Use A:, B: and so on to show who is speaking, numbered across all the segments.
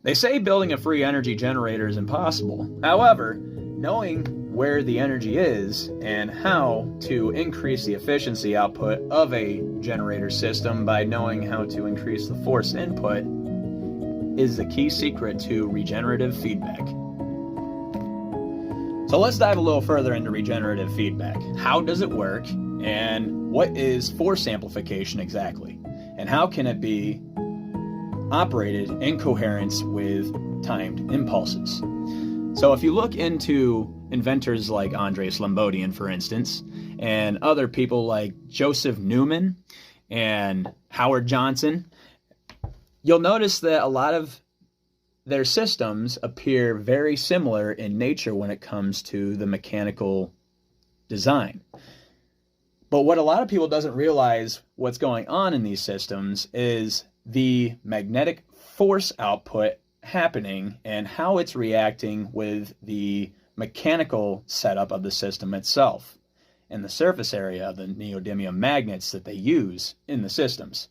A: They say building a free energy generator is impossible. However, knowing where the energy is and how to increase the efficiency output of a generator system by knowing how to increase the force input is the key secret to regenerative feedback. So let's dive a little further into regenerative feedback. How does it work, and what is force amplification exactly? And how can it be operated in coherence with timed impulses? So if you look into inventors like Andrei Slobodian, for instance, and other people like Joseph Newman and Howard Johnson, you'll notice that a lot of their systems appear very similar in nature when it comes to the mechanical design. But what a lot of people doesn't realize what's going on in these systems is the magnetic force output happening and how it's reacting with the mechanical setup of the system itself and the surface area of the neodymium magnets that they use in the systems.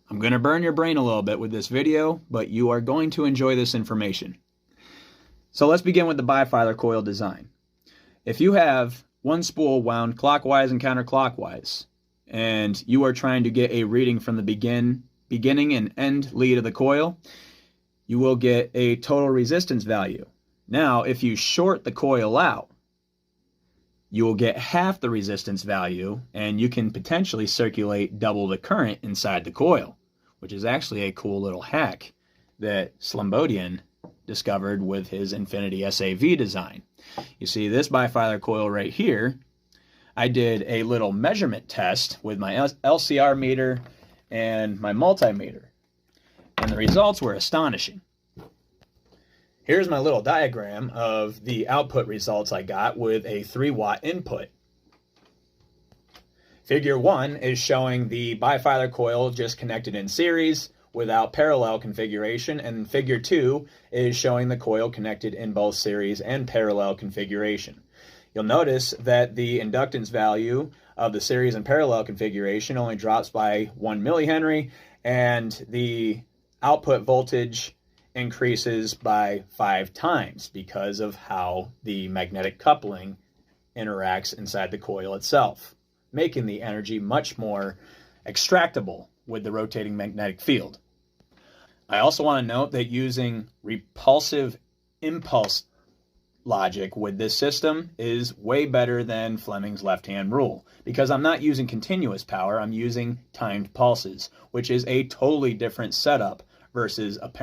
A: I'm going to burn your brain a little bit with this video, but you are going to enjoy this information. So let's begin with the bifilar coil design. If you have one spool wound clockwise and counterclockwise, and you are trying to get a reading from the beginning and end lead of the coil, you will get a total resistance value. Now, if you short the coil out, you will get half the resistance value, and you can potentially circulate double the current inside the coil, which is actually a cool little hack that Slobodian discovered with his Infinity SAV design. You see this bifilar coil right here, I did a little measurement test with my LCR meter and my multimeter, and the results were astonishing. Here's my little diagram of the output results I got with a 3-watt input. Figure 1 is showing the bifilar coil just connected in series without parallel configuration, and figure 2 is showing the coil connected in both series and parallel configuration. You'll notice that the inductance value of the series and parallel configuration only drops by 1 millihenry, and the output voltage increases by 5 times because of how the magnetic coupling interacts inside the coil itself, making the energy much more extractable with the rotating magnetic field. I also want to note that using repulsive impulse logic with this system is way better than Fleming's left-hand rule, because I'm not using continuous power, I'm using timed pulses, which is a totally different setup versus apparent